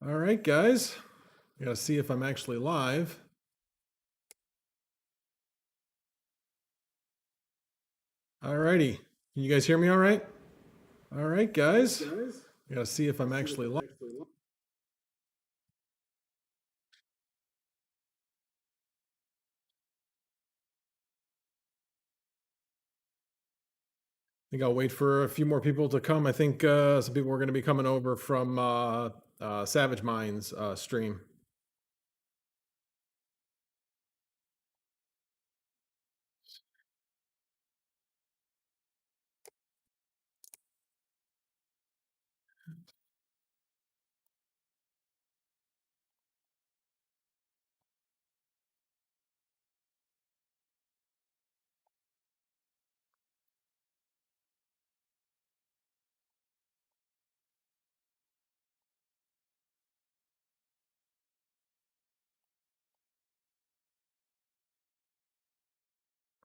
All right, guys. I gotta see if I'm actually live. All righty. Can you guys hear me all right? All right, guys. I gotta see if I'm actually live. I think I'll wait for a few more people to come. I think some people are going to be coming over from Savage Minds stream.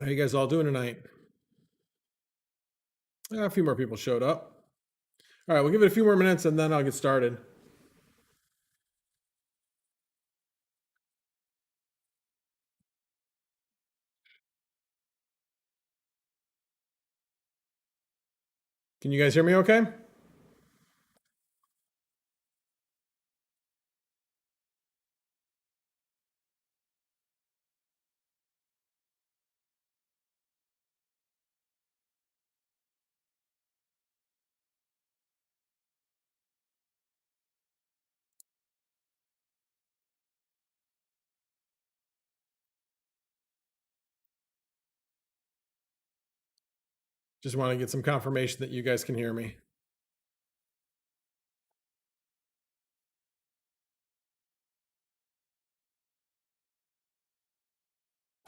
How you guys all doing tonight? A few more people showed up. All right, we'll give it a few more minutes and then I'll get started. Can you guys hear me okay? Just want to get some confirmation that you guys can hear me.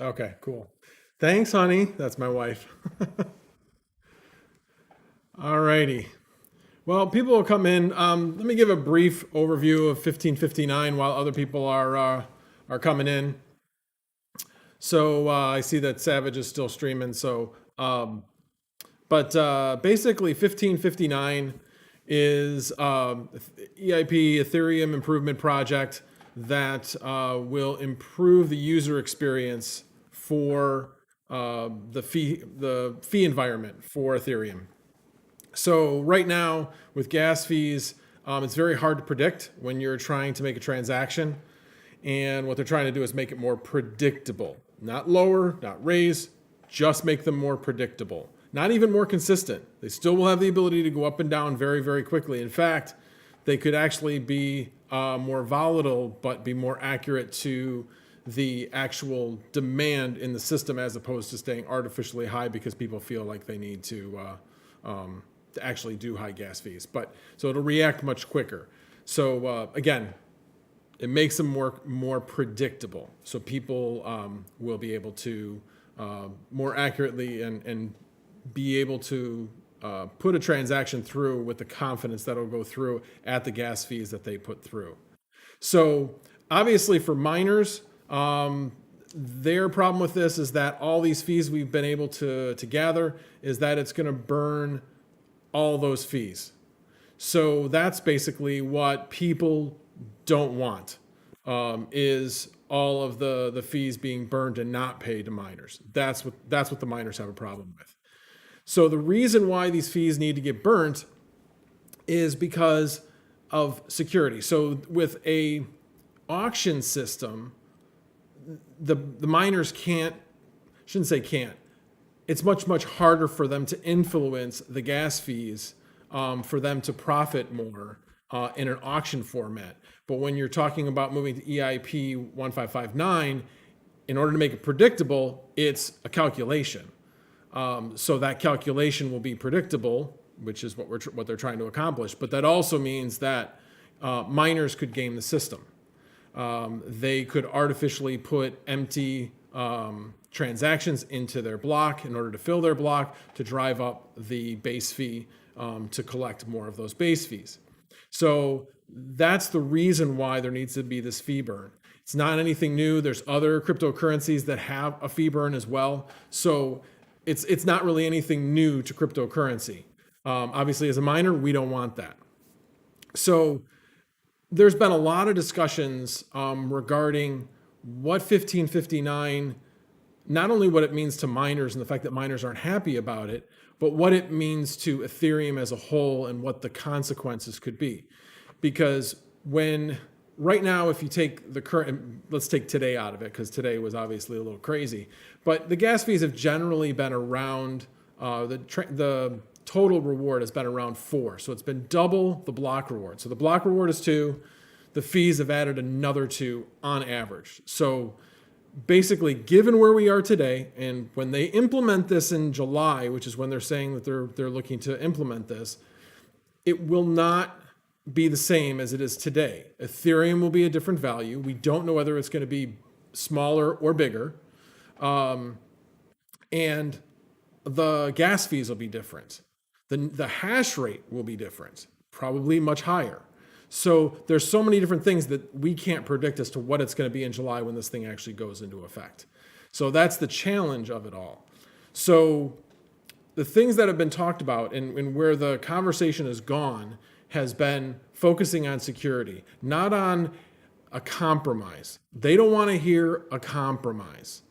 Okay, cool. Thanks, honey. That's my wife. All righty. Well, people will come in. Let me give a brief overview of 1559 while other people are coming in. So I see that Savage is still streaming. But basically, 1559 is EIP Ethereum improvement project that will improve the user experience for the fee environment for Ethereum. So right now with gas fees, it's very hard to predict when you're trying to make a transaction. And what they're trying to do is make it more predictable, not lower, not raise, just make them more predictable, not even more consistent. They still will have the ability to go up and down very, very quickly. In fact, they could actually be more volatile, but be more accurate to the actual demand in the system as opposed to staying artificially high because people feel like they need to actually do high gas fees. But so it'll react much quicker. So again, it makes them more predictable. So people will be able to more accurately and be able to put a transaction through with the confidence that it'll go through at the gas fees that they put through. So obviously for miners, their problem with this is that all these fees we've been able to gather is that it's going to burn all those fees. So that's basically what people don't want, is all of the fees being burned and not paid to miners. That's what the miners have a problem with. So the reason why these fees need to get burnt is because of security. So with a auction system, the miners shouldn't say can't. It's much harder for them to influence the gas fees for them to profit more in an auction format. But when you're talking about moving to EIP 1559, in order to make it predictable, it's a calculation. So that calculation will be predictable, which is what they're trying to accomplish. But that also means that miners could game the system. They could artificially put empty transactions into their block in order to fill their block to drive up the base fee to collect more of those base fees. So that's the reason why there needs to be this fee burn. It's not anything new. There's other cryptocurrencies that have a fee burn as well. So it's not really anything new to cryptocurrency. Obviously, as a miner, we don't want that. So there's been a lot of discussions regarding what 1559, not only what it means to miners and the fact that miners aren't happy about it, but what it means to Ethereum as a whole and what the consequences could be. Because when right now, if you take the current, let's take today out of it, because today was obviously a little crazy, but the gas fees have generally been around, the total reward has been around 4. So it's been double the block reward. So the block reward is 2. The fees have added another 2 on average. So basically, given where we are today, and when they implement this in July, which is when they're saying that they're looking to implement this, it will not be the same as it is today. Ethereum will be a different value. We don't know whether it's going to be smaller or bigger. And the gas fees will be different. The hash rate will be different, probably much higher. So there's so many different things that we can't predict as to what it's going to be in July when this thing actually goes into effect. So that's the challenge of it all. So the things that have been talked about and where the conversation has gone has been focusing on security, not on a compromise. They don't want to hear a compromise.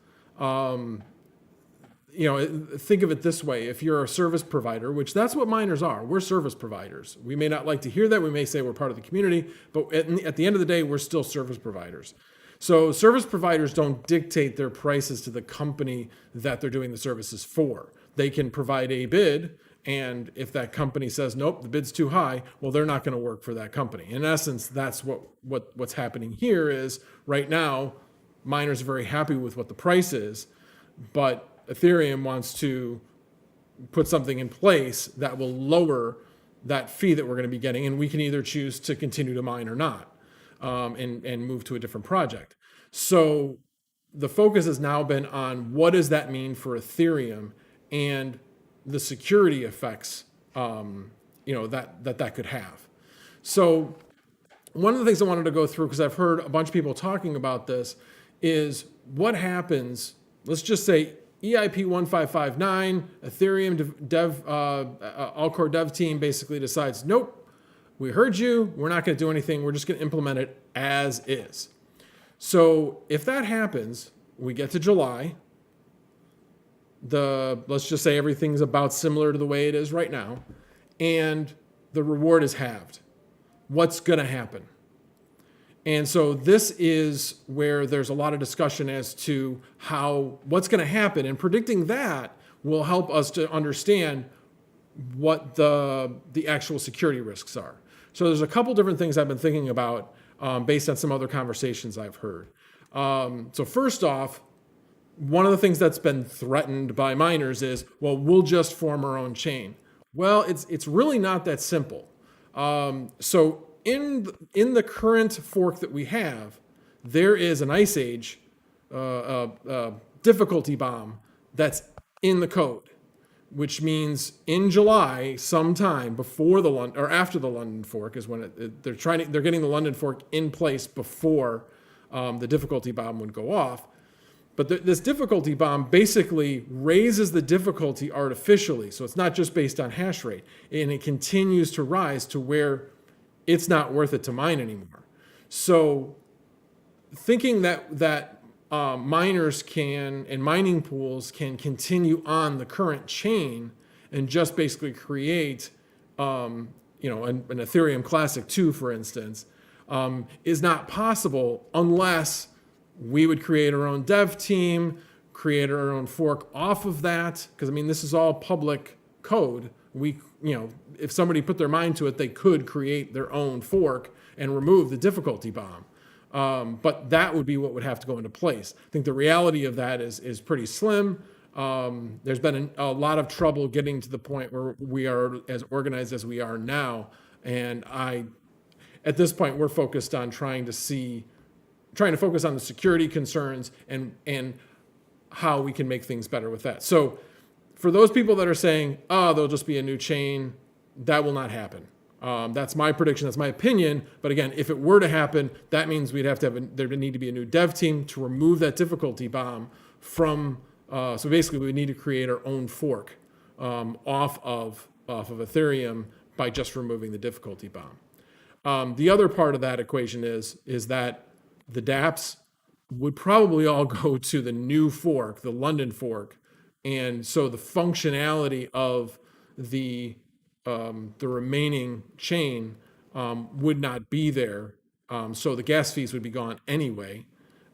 Think of it this way. If you're a service provider, which that's what miners are, we're service providers. We may not like to hear that. We may say we're part of the community, but at the end of the day, we're still service providers. So service providers don't dictate their prices to the company that they're doing the services for. They can provide a bid, and if that company says, nope, the bid's too high, well, they're not going to work for that company. In essence, that's what's happening here is right now, miners are very happy with what the price is, but Ethereum wants to put something in place that will lower that fee that we're going to be getting, and we can either choose to continue to mine or not, and move to a different project. So the focus has now been on what does that mean for Ethereum and the security effects that could have. So one of the things I wanted to go through, because I've heard a bunch of people talking about this, is what happens. Let's just say EIP 1559, Ethereum all-core dev team basically decides, nope, we heard you, we're not going to do anything, we're just going to implement it as is. So if that happens, we get to July, let's just say everything's about similar to the way it is right now, and the reward is halved. What's going to happen? And so this is where there's a lot of discussion as to what's going to happen, and predicting that will help us to understand what the actual security risks are. So there's a couple different things I've been thinking about based on some other conversations I've heard. So first off, one of the things that's been threatened by miners is, well, we'll just form our own chain. Well, it's really not that simple. So in the current fork that we have, there is an Ice Age difficulty bomb that's in the code, which means in July, sometime before the London or after the London fork is when they're getting the London fork in place before the difficulty bomb would go off. But this difficulty bomb basically raises the difficulty artificially, so it's not just based on hash rate, and it continues to rise to where it's not worth it to mine anymore. So thinking that miners and mining pools can continue on the current chain and just basically create, an Ethereum Classic 2, for instance, is not possible unless we would create our own dev team, create our own fork off of that, because this is all public code. If somebody put their mind to it, they could create their own fork and remove the difficulty bomb. But that would be what would have to go into place. I think the reality of that is pretty slim. There's been a lot of trouble getting to the point where we are as organized as we are now. And at this point, we're focused on trying to focus on the security concerns and how we can make things better with that. So for those people that are saying, there'll just be a new chain, that will not happen. That's my prediction. That's my opinion. But again, if it were to happen, that means there would need to be a new dev team to remove that difficulty bomb from. So basically, we would need to create our own fork off of Ethereum by just removing the difficulty bomb. The other part of that equation is that the dApps would probably all go to the new fork, the London fork, and so the functionality of the remaining chain would not be there. So the gas fees would be gone anyway.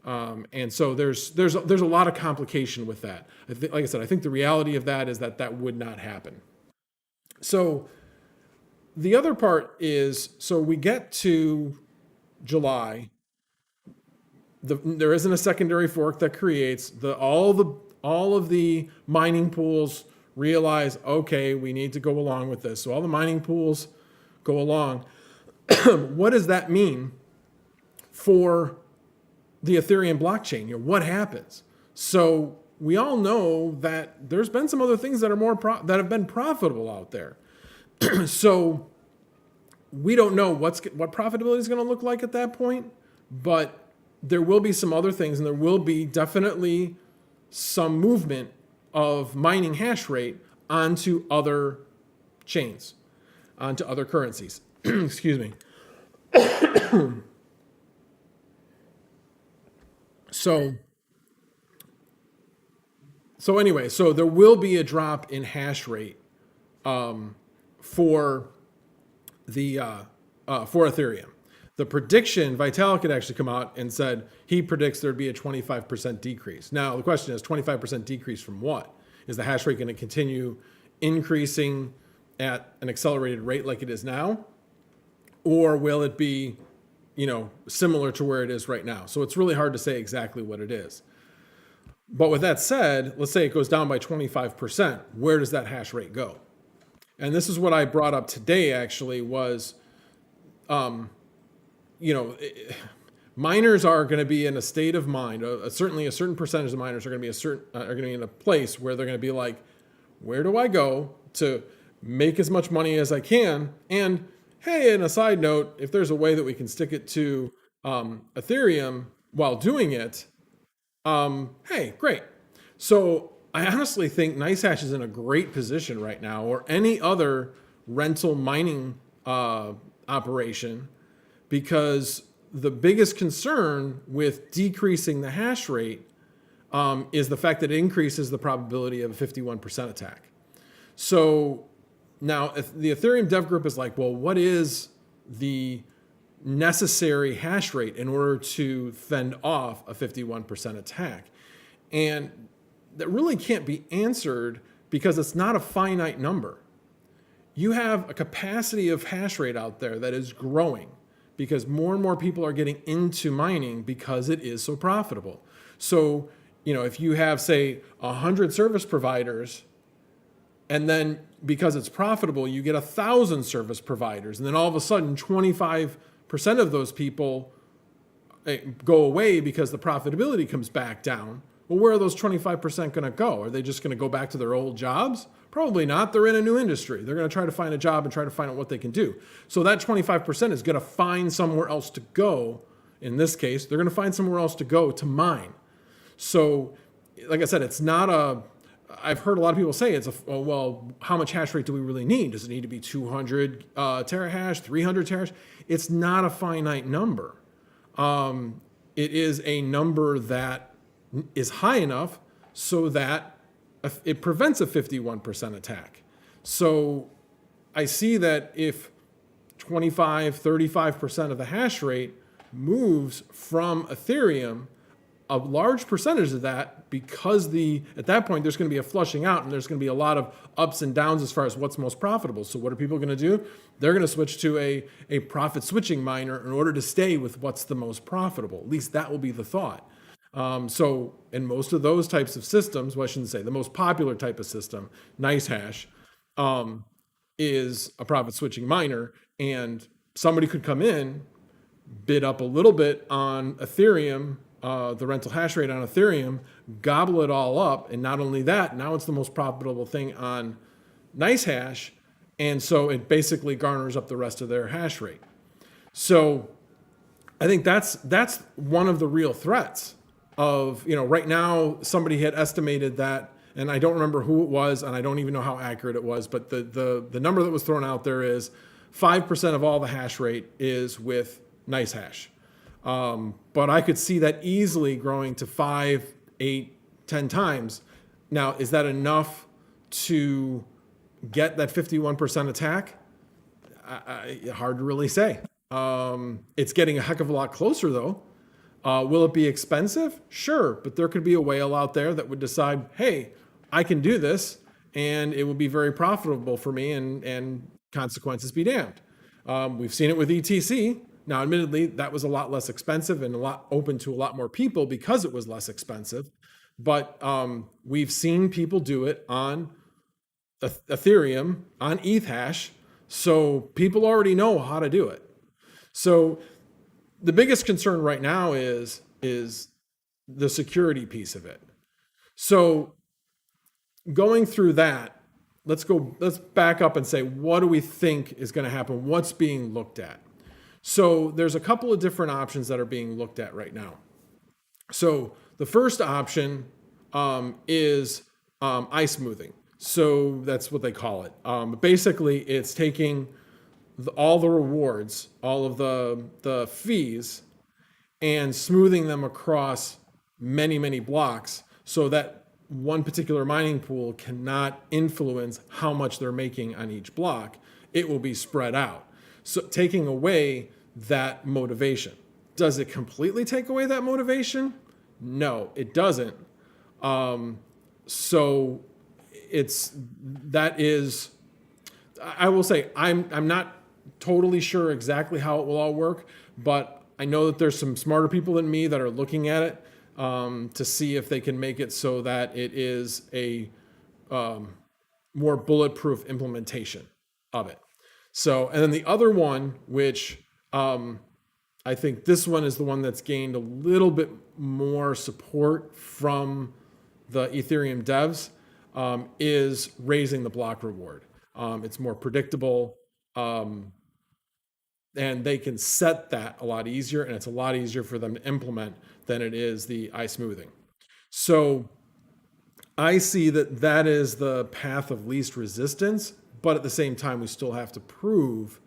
And so there's a lot of complication with that. Like I said, I think the reality of that is that that would not happen. So the other part is, so we get to July. There isn't a secondary fork that creates all of the mining pools realize, okay, we need to go along with this. So all the mining pools go along. What does that mean for the Ethereum blockchain? What happens? So we all know that there's been some other things that are that have been profitable out there. So we don't know what profitability is going to look like at that point, but there will be some other things, and there will be definitely some movement of mining hash rate onto other chains, onto other currencies. Excuse me. So anyway, so there will be a drop in hash rate for Ethereum. The prediction, Vitalik had actually come out and said he predicts there'd be a 25% decrease. Now, the question is 25% decrease from what? Is the hash rate going to continue increasing at an accelerated rate like it is now? Or will it be, similar to where it is right now? So it's really hard to say exactly what it is. But with that said, let's say it goes down by 25%. Where does that hash rate go? And this is what I brought up today, actually, was, miners are going to be in a state of mind. Certainly, a certain percentage of miners are going to be in a place where they're going to be like, where do I go to make as much money as I can? And hey, and a side note, if there's a way that we can stick it to Ethereum while doing it, hey, great. So I honestly think NiceHash is in a great position right now, or any other rental mining operation, because the biggest concern with decreasing the hash rate is the fact that it increases the probability of a 51% attack. So now if the Ethereum dev group is like, well, what is the necessary hash rate in order to fend off a 51% attack? And that really can't be answered because it's not a finite number. You have a capacity of hash rate out there that is growing because more and more people are getting into mining because it is so profitable. So, if you have, say, 100 service providers, and then because it's profitable, you get 1,000 service providers, and then all of a sudden 25% of those people go away because the profitability comes back down. Well, where are those 25% going to go? Are they just going to go back to their old jobs? Probably not. They're in a new industry. They're going to try to find a job and try to find out what they can do. So that 25% is going to find somewhere else to go. In this case, they're going to find somewhere else to go to mine. So, like I said, it's not I've heard a lot of people say well, how much hash rate do we really need? Does it need to be 200 terahash, 300 terahash? It's not a finite number. It is a number that is high enough so that it prevents a 51% attack. So I see that if 25, 35% of the hash rate moves from Ethereum, a large percentage of that, because at that point there's going to be a flushing out and there's going to be a lot of ups and downs as far as what's most profitable. So what are people going to do? They're going to switch to a profit switching miner in order to stay with what's the most profitable. At least that will be the thought. So in most of those types of systems, well, I shouldn't say the most popular type of system, NiceHash, is a profit switching miner, and somebody could come in, bid up a little bit on Ethereum, the rental hash rate on Ethereum, gobble it all up, and not only that, now it's the most profitable thing on NiceHash, and so it basically garners up the rest of their hash rate. So I think that's one of the real threats of, right now somebody had estimated that, and I don't remember who it was, and I don't even know how accurate it was, but the number that was thrown out there is 5% of all the hash rate is with nice hash. But I could see that easily growing to 5, 8, 10 times. Now, is that enough to get that 51% attack? Hard to really say. It's getting a heck of a lot closer, though. Will it be expensive? Sure, but there could be a whale out there that would decide, hey, I can do this, and it will be very profitable for me, and consequences be damned. We've seen it with ETC. Now, admittedly, that was a lot less expensive and a lot open to a lot more people because it was less expensive. But we've seen people do it on Ethereum, on ETH hash, so people already know how to do it. So the biggest concern right now is the security piece of it. So going through that, let's back up and say, what do we think is going to happen? What's being looked at? So there's a couple of different options that are being looked at right now. So the first option is ice smoothing. So that's what they call it. Basically, it's taking all the rewards, all of the fees, and smoothing them across many, many blocks so that one particular mining pool cannot influence how much they're making on each block. It will be spread out. So taking away that motivation. Does it completely take away that motivation? No, it doesn't. So I will say, I'm not totally sure exactly how it will all work, but I know that there's some smarter people than me that are looking at it to see if they can make it so that it is a more bulletproof implementation of it. So, and then the other one, which I think this one is the one that's gained a little bit more support from the Ethereum devs, is raising the block reward. It's more predictable, and they can set that a lot easier, and it's a lot easier for them to implement than it is the ice smoothing. So I see that is the path of least resistance, but at the same time, we still have to prove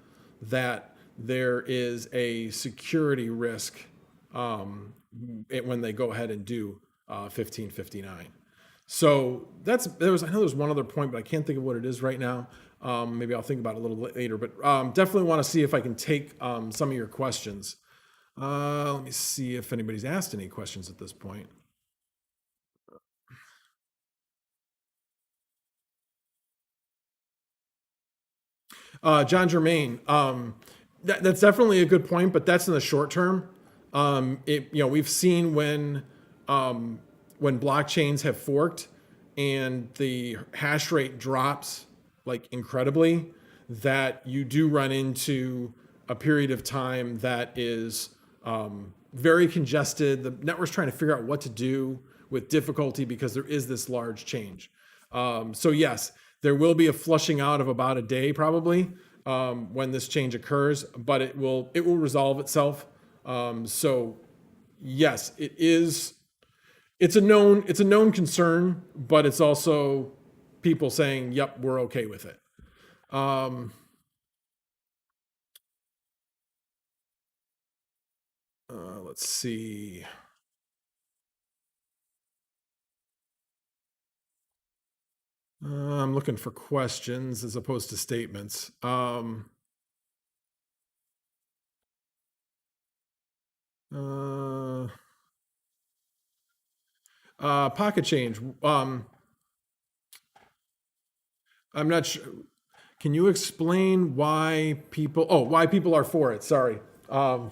that there is a security risk when they go ahead and do 1559. So I know there's one other point, but I can't think of what it is right now. Maybe I'll think about it a little later, but definitely want to see if I can take some of your questions. Let me see if anybody's asked any questions at this point. John Germain, that's definitely a good point, but that's in the short term. We've seen when blockchains have forked and the hash rate drops like incredibly, that you do run into a period of time that is very congested. The network's trying to figure out what to do with difficulty because there is this large change. So yes, there will be a flushing out of about a day probably when this change occurs, but it will resolve itself. So yes, it's a known concern, but it's also people saying, yep, we're okay with it. Let's see. I'm looking for questions as opposed to statements. Pocket change. I'm not sure. Can you explain why people are for it? Sorry. Well,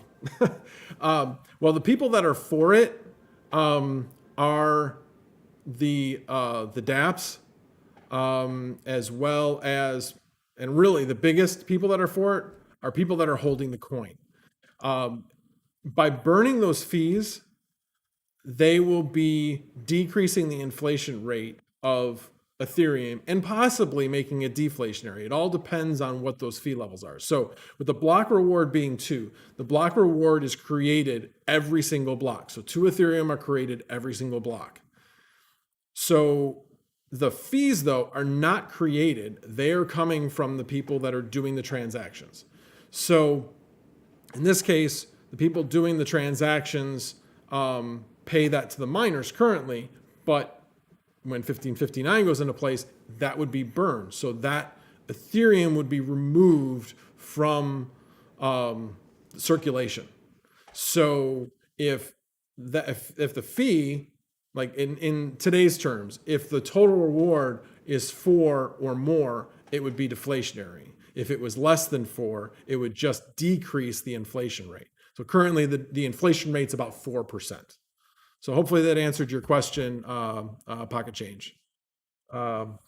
the people that are for it are the dApps, as well as, and really the biggest people that are for it are people that are holding the coin. By burning those fees, they will be decreasing the inflation rate of Ethereum and possibly making it deflationary. It all depends on what those fee levels are. So with the block reward being 2, the block reward is created every single block. So 2 Ethereum are created every single block. So The fees, though, are not created. They are coming from the people that are doing the transactions. So in this case, the people doing the transactions pay that to the miners currently, but when 1559 goes into place, that would be burned. So that Ethereum would be removed from circulation. So if the fee, like in today's terms, if the total reward is 4 or more, it would be deflationary. If it was less than 4, it would just decrease the inflation rate. So currently the inflation rate's about 4%. So hopefully that answered your question, Pocket Change. So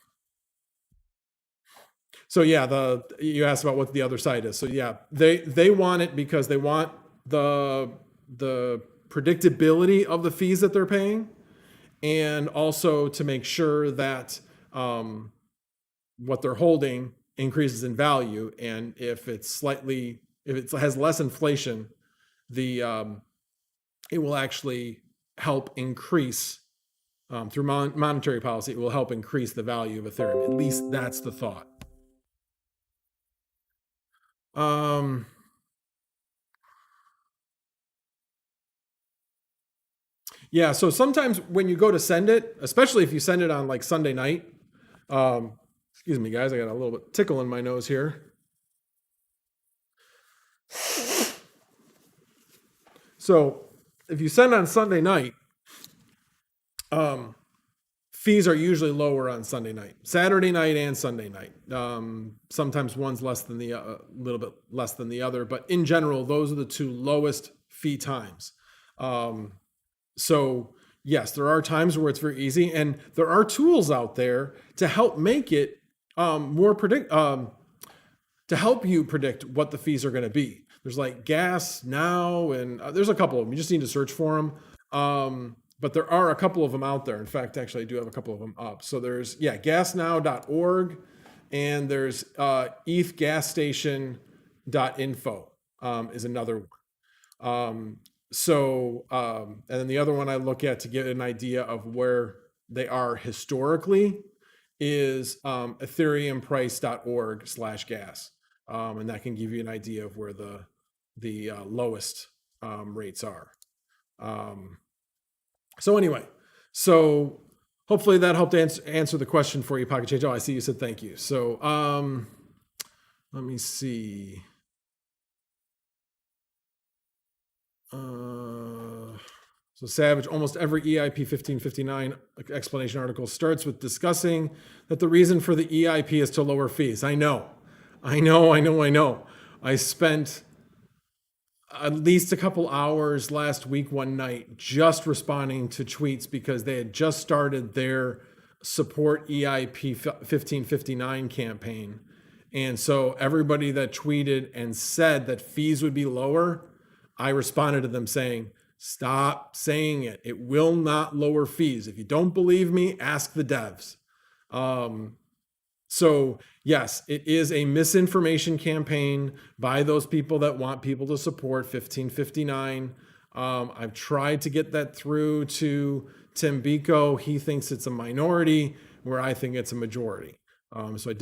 yeah, you asked about what the other side is. So yeah, they want it because they want the predictability of the fees that they're paying, and also to make sure that what they're holding increases in value. And if it has less inflation, it will actually help increase through monetary policy. It will help increase the value of Ethereum. At least that's the thought. Yeah, so sometimes when you go to send it, especially if you send it on like Sunday night, excuse me, guys, I got a little bit tickle in my nose here. So if you send on Sunday night, fees are usually lower on Sunday night, Saturday night and Sunday night. Sometimes one's less than a little bit less than the other, but in general, those are the two lowest fee times. So yes, there are times where it's very easy, and there are tools out there to help make it more to help you predict what the fees are going to be. There's like Gas Now, and there's a couple of them. You just need to search for them. But there are a couple of them out there. In fact, actually, I do have a couple of them up. So there's, gasnow.org, and there's ethgasstation.info is another one. And then the other one I look at to get an idea of where they are historically is ethereumprice.org/gas. And that can give you an idea of where the lowest rates are. So anyway, so hopefully that helped answer the question for you, Pocket Change. Oh, I see you said thank you. So let me see. So Savage, almost every EIP 1559 explanation article starts with discussing that the reason for the EIP is to lower fees. I know. I spent at least a couple hours last week, one night, just responding to tweets because they had just started their support EIP 1559 campaign. And so everybody that tweeted and said that fees would be lower, I responded to them saying, stop saying it. It will not lower fees. If you don't believe me, ask the devs. So yes, it is a misinformation campaign by those people that want people to support 1559. I've tried to get that through to Tim Biko. He thinks it's a minority, where I think it's a majority. So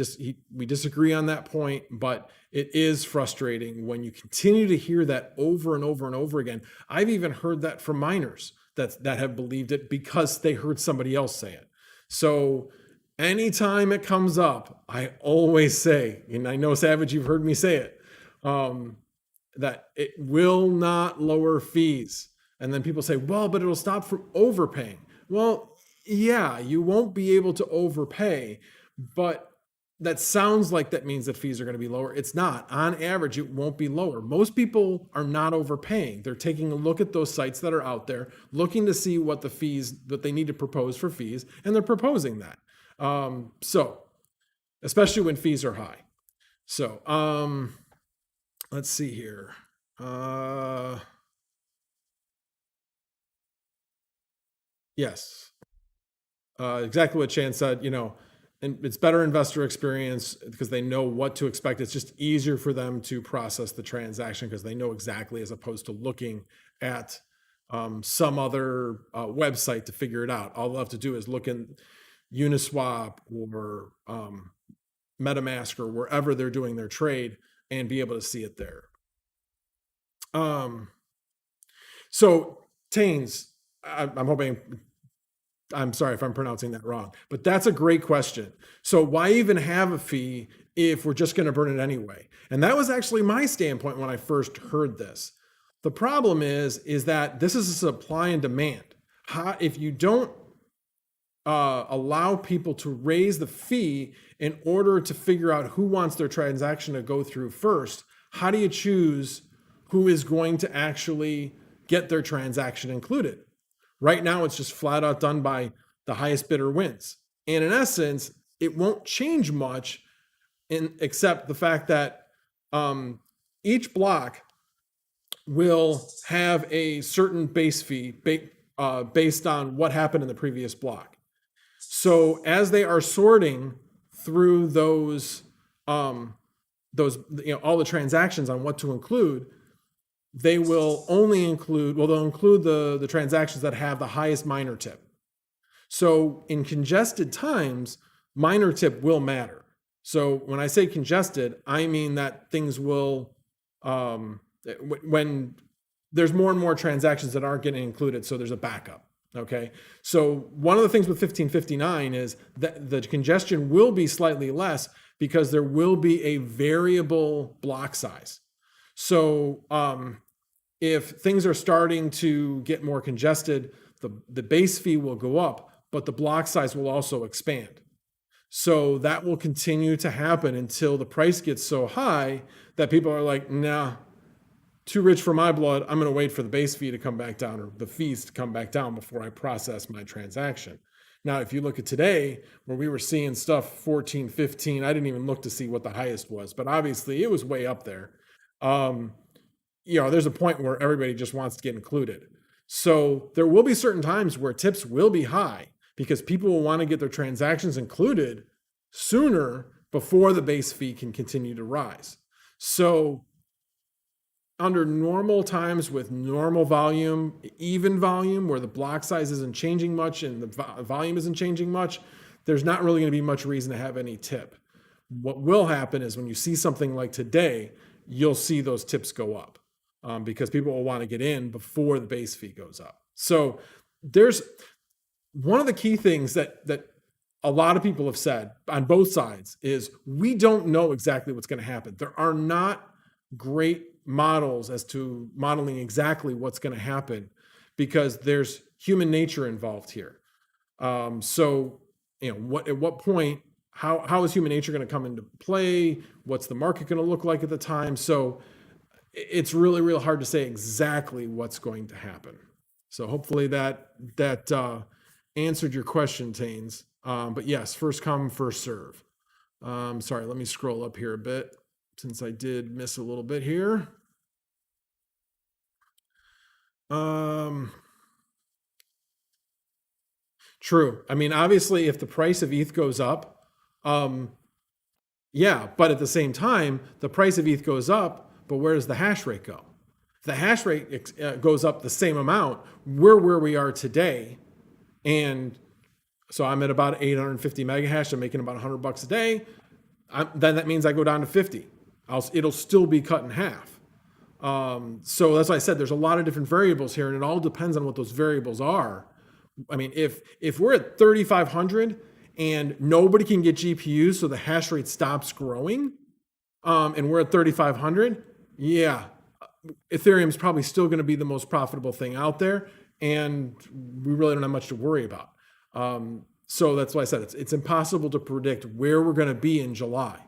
we disagree on that point, but it is frustrating when you continue to hear that over and over and over again. I've even heard that from miners that have believed it because they heard somebody else say it. So anytime it comes up, I always say, and I know, Savage, you've heard me say it, that it will not lower fees. And then people say, well, but it'll stop from overpaying. Well, yeah, you won't be able to overpay, but that sounds like that means that fees are going to be lower. It's not. On average, it won't be lower. Most people are not overpaying. They're taking a look at those sites that are out there, looking to see what the fees that they need to propose for fees, and they're proposing that. So especially when fees are high. So let's see here. Yes. Exactly what Chan said, and it's better investor experience because they know what to expect. It's just easier for them to process the transaction because they know exactly, as opposed to looking at some other website to figure it out. All they'll have to do is look in, Uniswap or MetaMask or wherever they're doing their trade and be able to see it there. So Taines, I'm hoping, I'm sorry if I'm pronouncing that wrong, but that's a great question. So why even have a fee if we're just going to burn it anyway? And that was actually my standpoint when I first heard this. The problem is that this is a supply and demand. If you don't allow people to raise the fee in order to figure out who wants their transaction to go through first, how do you choose who is going to actually get their transaction included? Right now, it's just flat out done by the highest bidder wins. And in essence, it won't change much except the fact that each block will have a certain base fee based on what happened in the previous block. So as they are sorting through those all the transactions on what to include, they will only include, they'll include the transactions that have the highest miner tip. So in congested times, miner tip will matter. So when I say congested, I mean that things will, when there's more and more transactions that aren't getting included, so there's a backup. Okay, so one of the things with 1559 is that the congestion will be slightly less because there will be a variable block size. So if things are starting to get more congested, the base fee will go up, but the block size will also expand. So that will continue to happen until the price gets so high that people are like, nah, too rich for my blood. I'm going to wait for the base fee to come back down or the fees to come back down before I process my transaction. Now, if you look at today where we were seeing stuff 14, 15, I didn't even look to see what the highest was, but obviously it was way up there. There's a point where everybody just wants to get included. So there will be certain times where tips will be high because people will want to get their transactions included sooner before the base fee can continue to rise. So under normal times with normal volume, even volume, where the block size isn't changing much and the volume isn't changing much, there's not really going to be much reason to have any tip. What will happen is when you see something like today, you'll see those tips go up because people will want to get in before the base fee goes up. So there's one of the key things that a lot of people have said on both sides is we don't know exactly what's going to happen. There are not great models as to modeling exactly what's going to happen because there's human nature involved here. At what point, how is human nature going to come into play? What's the market going to look like at the time? So it's really, real hard to say exactly what's going to happen. So hopefully that answered your question, Taines. But yes, first come, first serve. Sorry, let me scroll up here a bit since I did miss a little bit here. True. I mean, obviously, if the price of ETH goes up, yeah, but at the same time, the price of ETH goes up, but where does the hash rate go? If the hash rate goes up the same amount, we're where we are today. And so I'm at about 850 mega hash. I'm making about $100 a day. Then that means I go down to 50. It'll still be cut in half. So that's why I said there's a lot of different variables here, and it all depends on what those variables are. I mean, if we're at 3,500 and nobody can get GPUs, so the hash rate stops growing, and we're at 3,500, yeah, Ethereum is probably still going to be the most profitable thing out there, and we really don't have much to worry about. So that's why I said it's impossible to predict where we're going to be in July.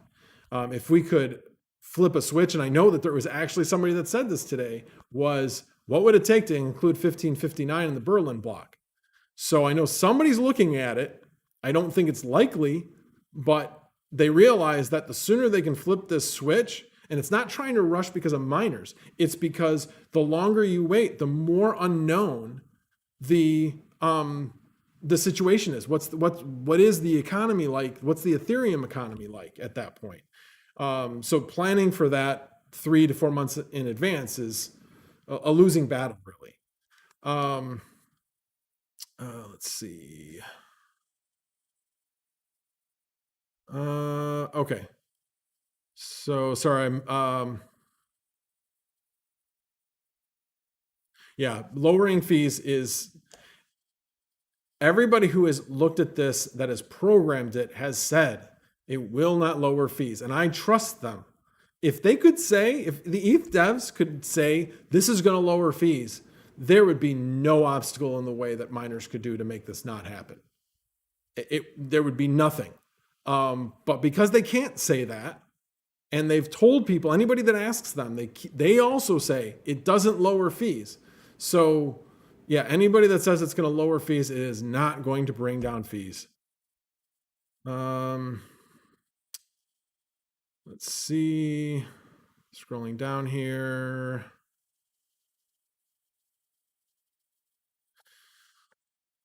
If we could flip a switch, and I know that there was actually somebody that said this today, was what would it take to include 1559 in the Berlin block? So I know somebody's looking at it. I don't think it's likely, but they realize that the sooner they can flip this switch, and it's not trying to rush because of miners, it's because the longer you wait, the more unknown the situation is. What is the economy like? What's the Ethereum economy like at that point? So planning for that 3 to 4 months in advance is a losing battle, really. Let's see. Okay. So sorry. Yeah, lowering fees is everybody who has looked at this that has programmed it has said it will not lower fees, and I trust them. If they could say, if the ETH devs could say this is going to lower fees, there would be no obstacle in the way that miners could do to make this not happen. There would be nothing. But because they can't say that, and they've told people, anybody that asks them, they also say it doesn't lower fees. So yeah, anybody that says it's going to lower fees, it is not going to bring down fees. Let's see. Scrolling down here.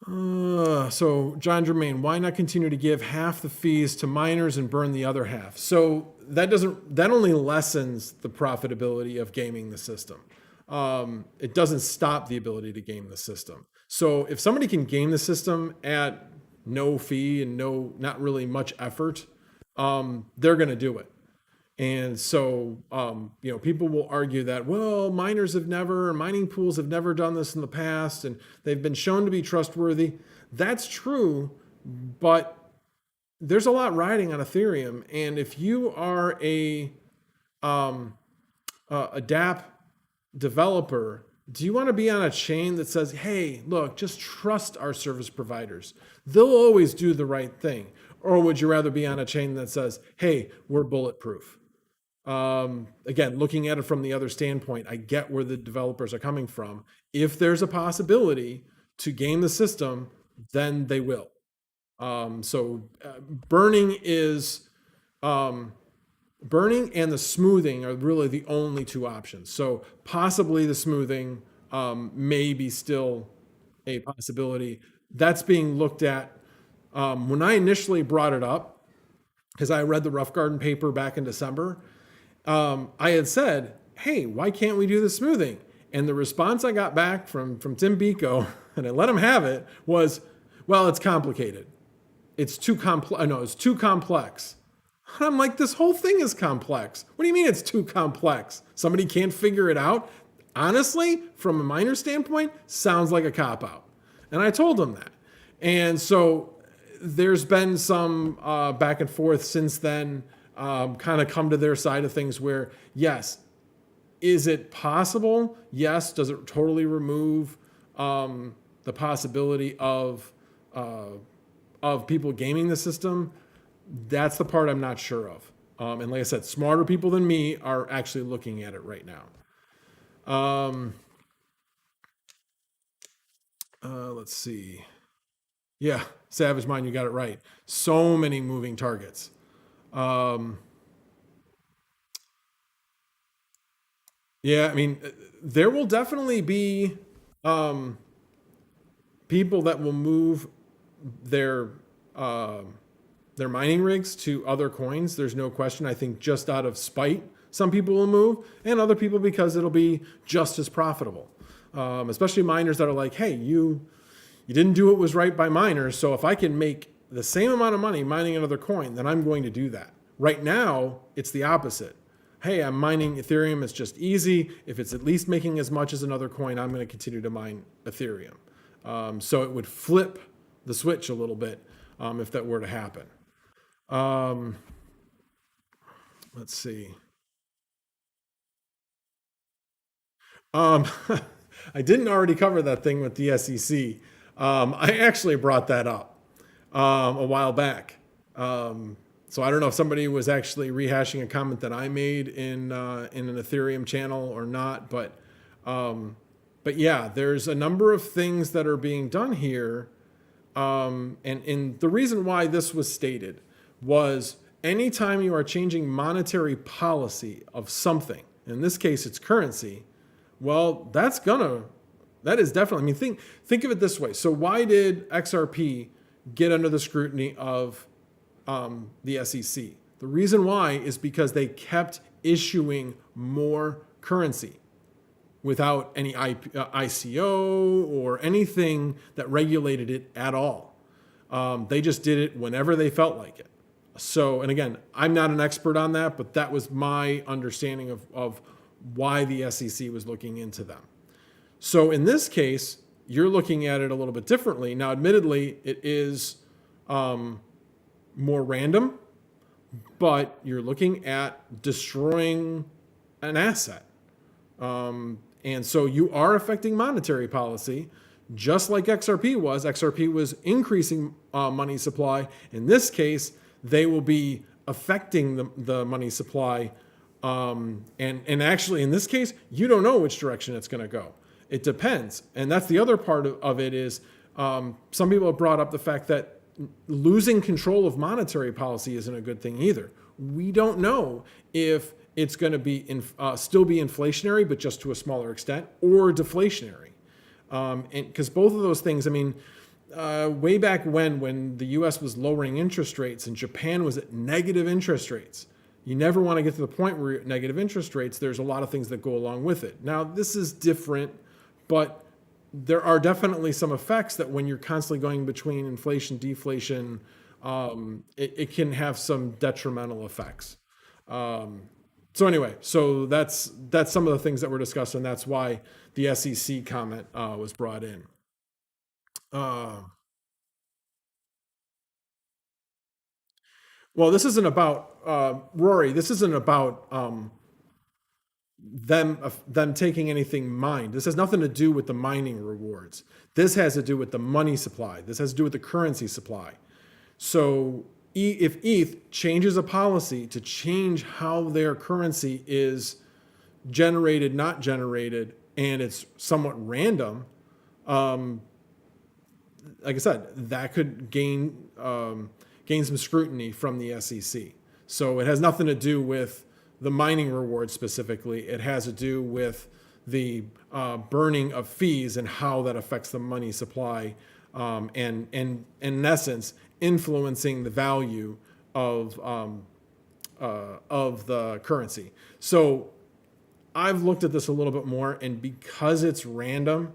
So John Germain, why not continue to give half the fees to miners and burn the other half? So that only lessens the profitability of gaming the system. It doesn't stop the ability to game the system. So if somebody can game the system at no fee and not really much effort, they're going to do it. And so, people will argue that, well, mining pools have never done this in the past, and they've been shown to be trustworthy. That's true, but there's a lot riding on Ethereum. And if you are a DApp developer, do you want to be on a chain that says, hey, look, just trust our service providers? They'll always do the right thing. Or would you rather be on a chain that says, hey, we're bulletproof? Again, looking at it from the other standpoint, I get where the developers are coming from. If there's a possibility to game the system, then they will. Burning and the smoothing are really the only two options. So possibly the smoothing may be still a possibility. That's being looked at. When I initially brought it up, because I read the Rough Garden paper back in December, I had said, hey, why can't we do the smoothing? And the response I got back from Tim Biko, and I let him have it, was, well, it's complicated. It's too complex. No, it's too complex. And I'm like, this whole thing is complex. What do you mean it's too complex? Somebody can't figure it out? Honestly, from a miner standpoint, sounds like a cop-out. And I told him that. And so there's been some back and forth since then, kind of come to their side of things where, yes, is it possible? Yes. Does it totally remove the possibility of people gaming the system? That's the part I'm not sure of. And like I said, smarter people than me are actually looking at it right now. Let's see. Yeah, Savage Mind, you got it right. So many moving targets. Yeah, I mean, there will definitely be people that will move their their mining rigs to other coins. There's no question. I think just out of spite, some people will move, and other people because it'll be just as profitable. Especially miners that are like, hey, you didn't do what was right by miners, so if I can make the same amount of money mining another coin, then I'm going to do that. Right now, it's the opposite. Hey, I'm mining Ethereum. It's just easy. If it's at least making as much as another coin, I'm going to continue to mine Ethereum. So it would flip the switch a little bit if that were to happen. Let's see. I didn't already cover that thing with the SEC. I actually brought that up a while back. So I don't know if somebody was actually rehashing a comment that I made in an Ethereum channel or not, but yeah, there's a number of things that are being done here, and the reason why this was stated was anytime you are changing monetary policy of something, in this case it's currency, well, that is definitely. I mean, think of it this way. So why did XRP get under the scrutiny of the SEC? The reason why is because they kept issuing more currency without any ICO or anything that regulated it at all. They just did it whenever they felt like it. So, and again, I'm not an expert on that, but that was my understanding of why the SEC was looking into them. So in this case, you're looking at it a little bit differently. Now, admittedly, it is more random, but you're looking at destroying an asset. And so you are affecting monetary policy, just like XRP was. XRP was increasing money supply. In this case, they will be affecting the money supply. And actually, in this case, you don't know which direction it's going to go. It depends. And that's the other part of it is some people have brought up the fact that losing control of monetary policy isn't a good thing either. We don't know if it's going to be still be inflationary, but just to a smaller extent, or deflationary. And because both of those things, I mean, way back when the U.S. was lowering interest rates and Japan was at negative interest rates, you never want to get to the point where you're at negative interest rates. There's a lot of things that go along with it. Now, this is different, but there are definitely some effects that when you're constantly going between inflation, deflation, it can have some detrimental effects. So anyway, so that's some of the things that were discussed, and that's why the SEC comment was brought in. Well, this isn't about Rory. This isn't about them taking anything mined. This has nothing to do with the mining rewards. This has to do with the money supply. This has to do with the currency supply. So if ETH changes a policy to change how their currency is generated, not generated, and it's somewhat random, like I said, that could gain some scrutiny from the SEC. So it has nothing to do with the mining reward specifically. It has to do with the burning of fees and how that affects the money supply, and in essence, influencing the value of the currency. So I've looked at this a little bit more, and because it's random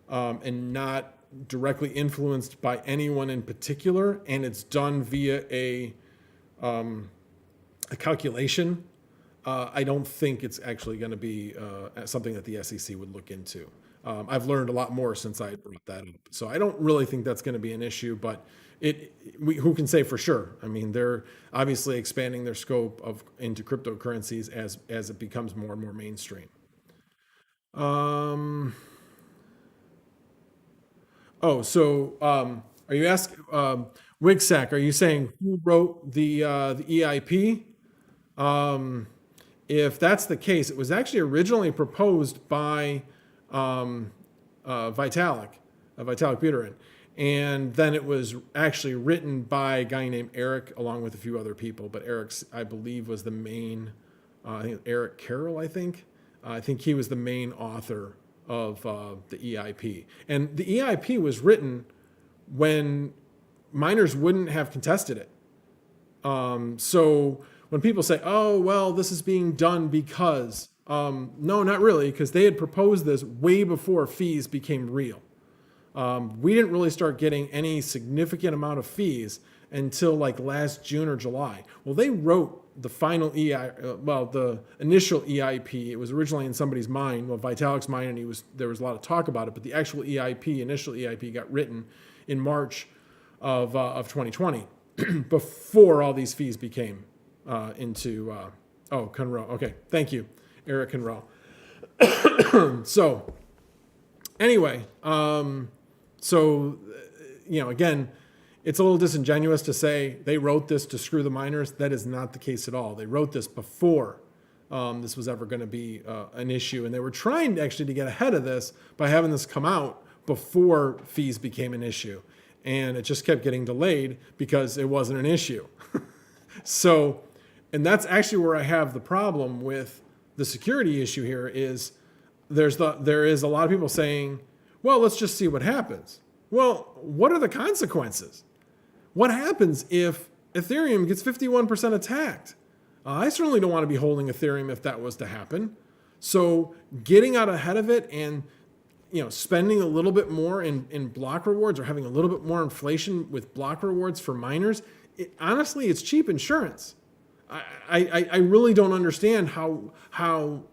and not directly influenced by anyone in particular, and it's done via a calculation, I don't think it's actually going to be something that the SEC would look into. I've learned a lot more since I brought that up, so I don't really think that's going to be an issue. But who can say for sure? I mean, they're obviously expanding their scope into cryptocurrencies as it becomes more and more mainstream. Are you asking Wigsack? Are you saying who wrote the EIP? If that's the case, it was actually originally proposed by Vitalik Buterin. And then it was actually written by a guy named Eric, along with a few other people. But Eric's, I believe, was the main, I think Eric Carroll, I think. I think he was the main author of the EIP. And the EIP was written when miners wouldn't have contested it. So when people say, oh, well, this is being done because, no, not really, because they had proposed this way before fees became real. We didn't really start getting any significant amount of fees until like last June or July. Well, they wrote the final the initial EIP. It was originally in somebody's mind, Vitalik's mind, and there was a lot of talk about it, but the actual initial EIP got written in March of 2020, before all these fees became Conroe. Okay, thank you, Eric Conroe. So anyway, again, it's a little disingenuous to say they wrote this to screw the miners. That is not the case at all. They wrote this before this was ever going to be an issue, and they were trying actually to get ahead of this by having this come out before fees became an issue, and it just kept getting delayed because it wasn't an issue. So, and that's actually where I have the problem with the security issue here is there is a lot of people saying, well, let's just see what happens. Well, what are the consequences? What happens if Ethereum gets 51% attacked? I certainly don't want to be holding Ethereum if that was to happen. So getting out ahead of it and spending a little bit more in block rewards or having a little bit more inflation with block rewards for miners honestly, it's cheap insurance. I really don't understand how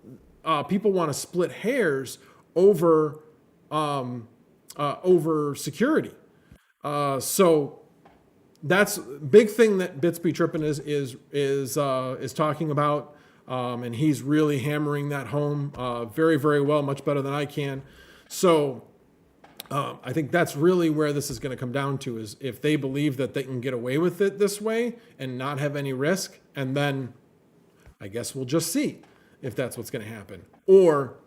people want to split hairs over over security. So that's big thing that Bitsby Trippin is talking about, and he's really hammering that home very, very well, much better than I can. So I think that's really where this is going to come down to, is if they believe that they can get away with it this way and not have any risk, and then I guess we'll just see if that's what's going to happen, or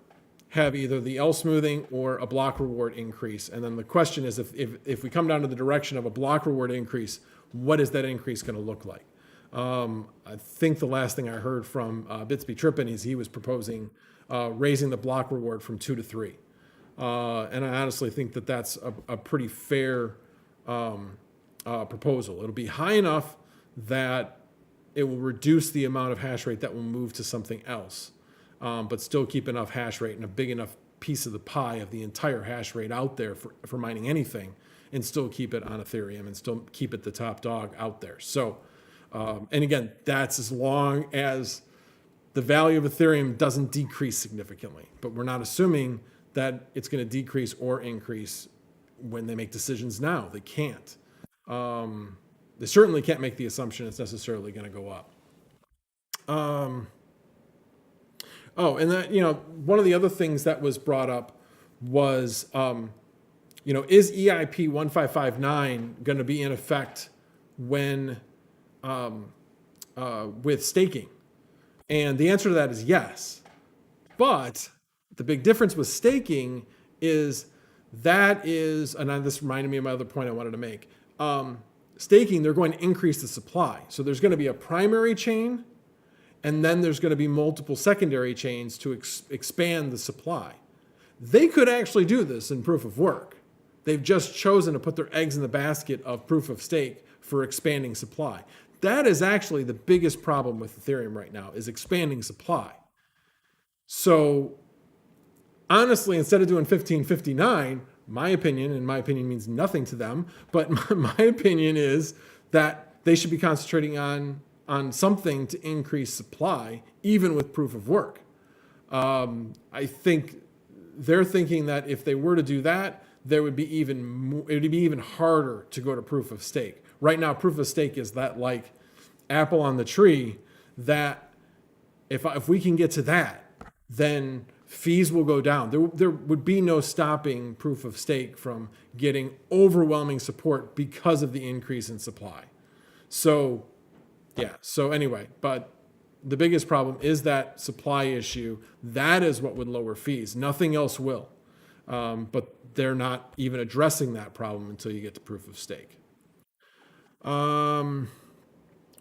have either the L smoothing or a block reward increase. And then the question is, if we come down to the direction of a block reward increase, what is that increase going to look like? I think the last thing I heard from Bitsby Trippin is he was proposing raising the block reward from 2 to 3. And I honestly think that that's a pretty fair proposal. It'll be high enough that it will reduce the amount of hash rate that will move to something else, but still keep enough hash rate and a big enough piece of the pie of the entire hash rate out there for mining anything, and still keep it on Ethereum and still keep it the top dog out there. So, and again, that's as long as the value of Ethereum doesn't decrease significantly, but we're not assuming that it's going to decrease or increase when they make decisions now. They can't. They certainly can't make the assumption it's necessarily going to go up. Oh, and that, one of the other things that was brought up was, is EIP 1559 going to be in effect when with staking? And the answer to that is yes. But the big difference with staking is and this reminded me of my other point I wanted to make. Staking, they're going to increase the supply. So there's going to be a primary chain, and then there's going to be multiple secondary chains to expand the supply. They could actually do this in proof of work. They've just chosen to put their eggs in the basket of proof of stake for expanding supply. That is actually the biggest problem with Ethereum right now, is expanding supply. So honestly, instead of doing 1559, my opinion means nothing to them, but my opinion is that they should be concentrating on something to increase supply, even with proof of work. I think they're thinking that if they were to do that, it would be even harder to go to proof of stake. Right now, proof of stake is that like apple on the tree, that if we can get to that, then fees will go down. There would be no stopping proof of stake from getting overwhelming support because of the increase in supply. So, yeah. So anyway, but the biggest problem is that supply issue. That is what would lower fees. Nothing else will. But they're not even addressing that problem until you get to proof of stake.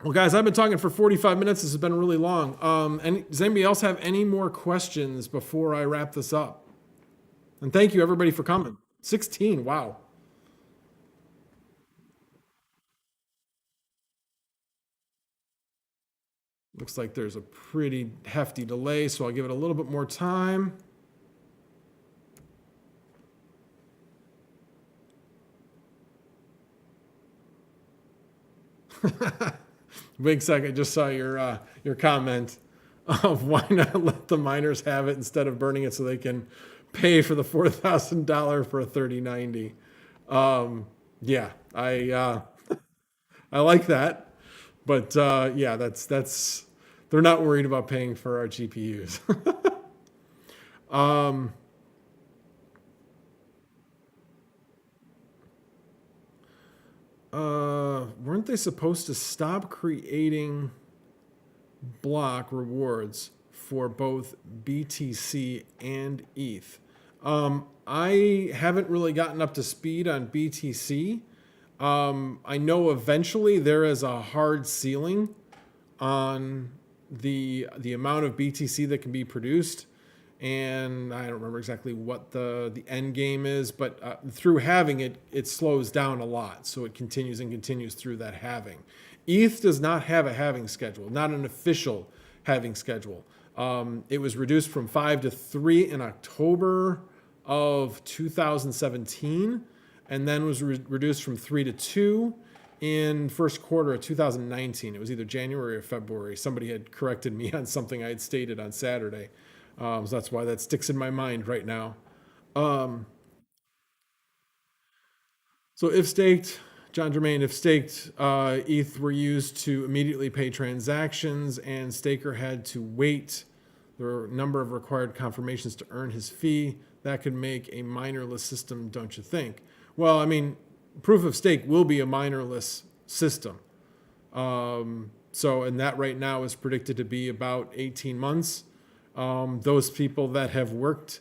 Well, guys, I've been talking for 45 minutes. This has been really long. Does anybody else have any more questions before I wrap this up? And thank you, everybody, for coming. 16, wow. Looks like there's a pretty hefty delay, so I'll give it a little bit more time. Big sec, I just saw your comment of why not let the miners have it instead of burning it so they can pay for the $4,000 for a 3090. Yeah, I like that, but yeah, that's they're not worried about paying for our GPUs. Weren't they supposed to stop creating block rewards for both BTC and ETH? I haven't really gotten up to speed on BTC. I know eventually there is a hard ceiling on the amount of BTC that can be produced. And I don't remember exactly what the end game is, but through halving it slows down a lot. So it continues and continues through that halving. ETH does not have a halving schedule, not an official halving schedule. It was reduced from 5 to 3 in October of 2017, and then was reduced from 3 to 2 in first quarter of 2019. It was either January or February. Somebody had corrected me on something I had stated on Saturday. So that's why that sticks in my mind right now. Um, so if staked, John Germain, if staked, ETH were used to immediately pay transactions and staker had to wait the number of required confirmations to earn his fee, that could make a minerless system, don't you think? Well, I mean, proof of stake will be a minerless system. So, and that right now is predicted to be about 18 months. Those people that have worked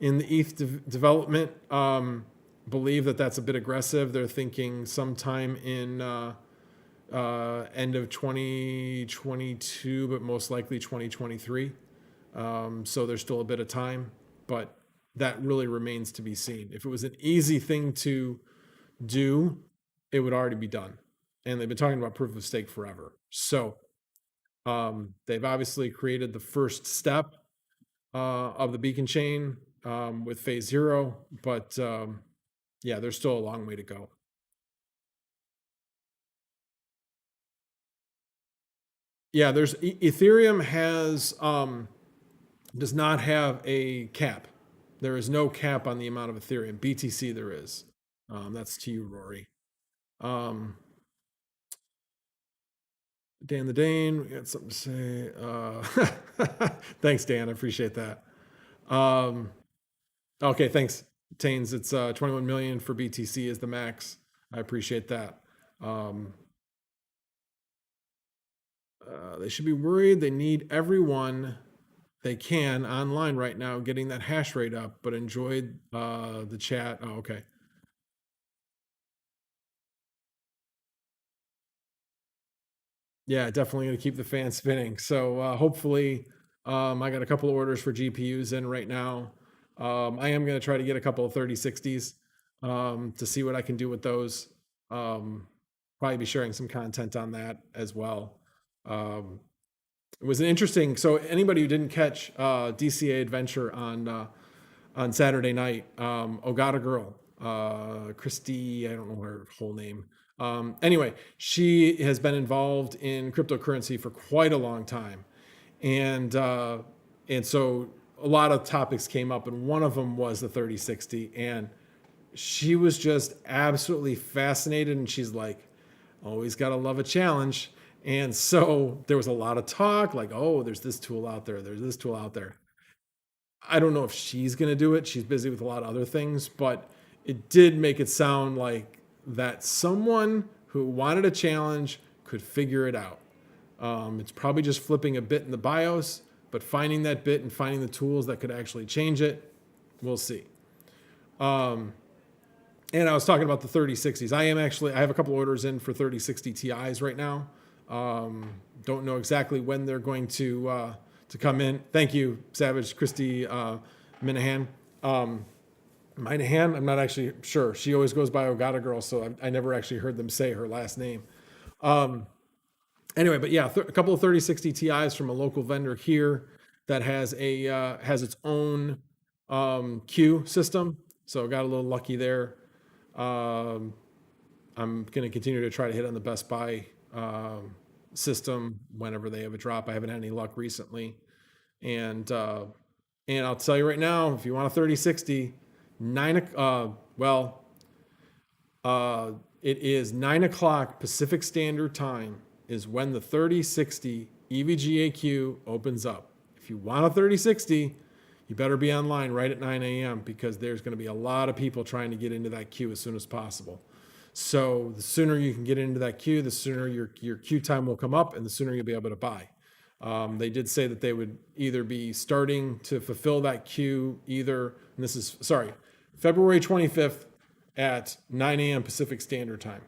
in the ETH development believe that that's a bit aggressive. They're thinking sometime in end of 2022, but most likely 2023. So there's still a bit of time, but that really remains to be seen. If it was an easy thing to do, it would already be done. And they've been talking about proof of stake forever. So they've obviously created the first step of the beacon chain with phase 0, but yeah, there's still a long way to go. Yeah, there's Ethereum does not have a cap. There is no cap on the amount of Ethereum. BTC there is. That's to you, Rory. Dan the Dane, we got something to say. Thanks, Dan. I appreciate that. Okay, thanks, Tains. It's 21 million for BTC is the max. I appreciate that. They should be worried. They need everyone they can online right now getting that hash rate up, but enjoyed the chat. Oh, okay. Yeah, definitely going to keep the fan spinning. So hopefully, I got a couple of orders for GPUs in right now. I am going to try to get a couple of 3060s to see what I can do with those. Probably be sharing some content on that as well. It was an interesting. So anybody who didn't catch DCA Adventure on Saturday night, Ogata Girl, Christy, I don't know her whole name. Anyway, she has been involved in cryptocurrency for quite a long time, and so a lot of topics came up, and one of them was the 3060, and she was just absolutely fascinated, and she's like, always got to love a challenge. And so there was a lot of talk like, oh, there's this tool out there, there's this tool out there. I don't know if she's going to do it. She's busy with a lot of other things, but it did make it sound like that someone who wanted a challenge could figure it out. It's probably just flipping a bit in the BIOS, but finding that bit and finding the tools that could actually change it, we'll see. And I was talking about the 3060s. I have a couple orders in for 3060 Ti's right now. Don't know exactly when they're going to come in. Thank you, Savage Christy Minahan. Minahan, I'm not actually sure. She always goes by Ogata Girl, so I never actually heard them say her last name. Anyway, but yeah, a couple of 3060 Ti's from a local vendor here that has its own queue system. So got a little lucky there. I'm going to continue to try to hit on the Best Buy system whenever they have a drop. I haven't had any luck recently, and I'll tell you right now, if you want a 3060, it is 9 o'clock Pacific Standard Time is when the 3060 EVGA queue opens up. If you want a 3060, you better be online right at 9 a.m. because there's going to be a lot of people trying to get into that queue as soon as possible. So the sooner you can get into that queue, the sooner your queue time will come up and the sooner you'll be able to buy. They did say that they would either be starting to fulfill that queue and this is, February 25th at 9 a.m. Pacific Standard Time.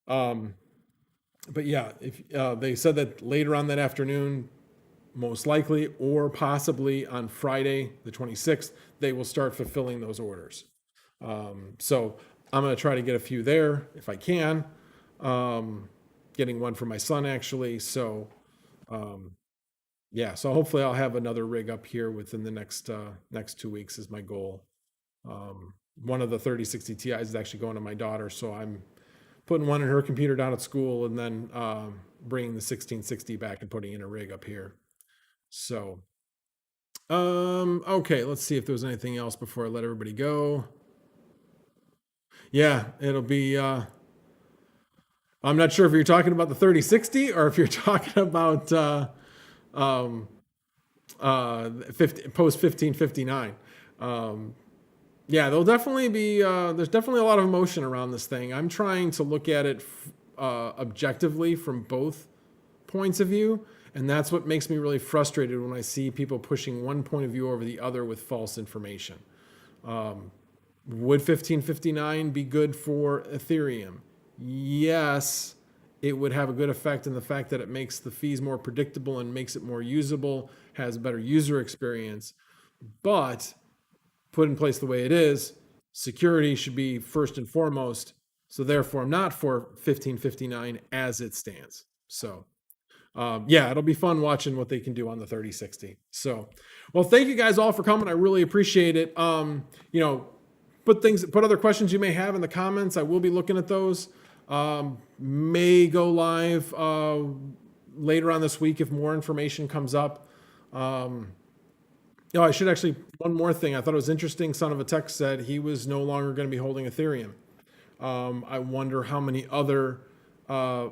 But yeah, if they said that later on that afternoon, most likely, or possibly on Friday, the 26th, they will start fulfilling those orders. So I'm going to try to get a few there if I can. Getting one for my son, actually. So, yeah, so hopefully I'll have another rig up here within the next 2 weeks is my goal. One of the 3060 Ti's is actually going to my daughter, so I'm putting one in her computer down at school, and then bringing the 1660 back and putting in a rig up here. So, okay, let's see if there was anything else before I let everybody go. Yeah, it'll be. I'm not sure if you're talking about the 3060 or if you're talking about um, post 1559. Yeah, there'll definitely be. There's definitely a lot of emotion around this thing. I'm trying to look at it objectively from both points of view, and that's what makes me really frustrated when I see people pushing one point of view over the other with false information. Would 1559 be good for Ethereum? Yes, it would have a good effect in the fact that it makes the fees more predictable and makes it more usable, has a better user experience. But put in place the way it is, security should be first and foremost. So therefore, I'm not for 1559 as it stands. So yeah, it'll be fun watching what they can do on the 3060. So, well, thank you guys all for coming. I really appreciate it. Put other questions you may have in the comments. I will be looking at those. May go live later on this week if more information comes up. I should actually, one more thing. I thought it was interesting. Son of a Tech said he was no longer going to be holding Ethereum. I wonder how many other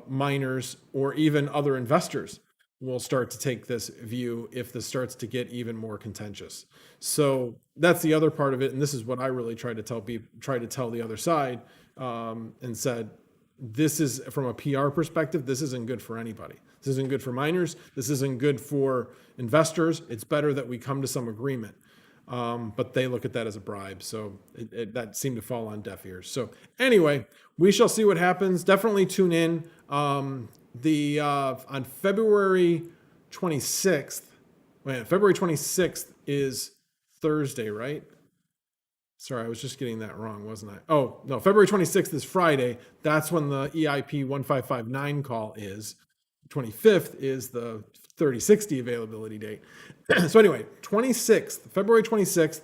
miners or even other investors will start to take this view if this starts to get even more contentious. So that's the other part of it, and this is what I really try to tell the other side, and said, this is from a PR perspective, this isn't good for anybody. This isn't good for miners. This isn't good for investors. It's better that we come to some agreement. But they look at that as a bribe. So that seemed to fall on deaf ears. So anyway, we shall see what happens. Definitely tune in. On February 26th, February 26th is Thursday, right? Sorry, I was just getting that wrong, wasn't I? Oh, no, February 26th is Friday. That's when the EIP 1559 call is. 25th is the 3060 availability date. So anyway, February 26th,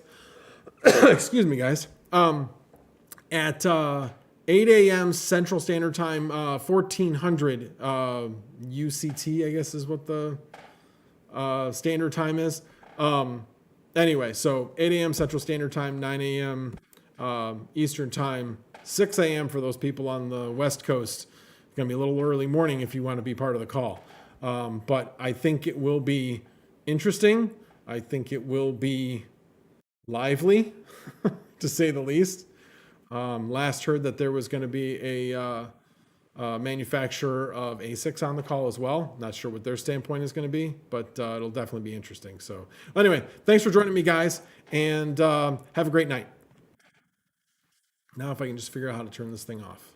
excuse me, guys, at 8 a.m. Central Standard Time, 1400 UCT, I guess is what the standard time is. Anyway, so 8 a.m. Central Standard Time, 9 a.m. Eastern Time, 6 a.m. for those people on the West Coast. It's going to be a little early morning if you want to be part of the call. But I think it will be interesting. I think it will be lively, to say the least. Last heard that there was going to be a manufacturer of ASICs on the call as well. Not sure what their standpoint is going to be, but it'll definitely be interesting. So anyway, thanks for joining me, guys, and have a great night. Now if I can just figure out how to turn this thing off.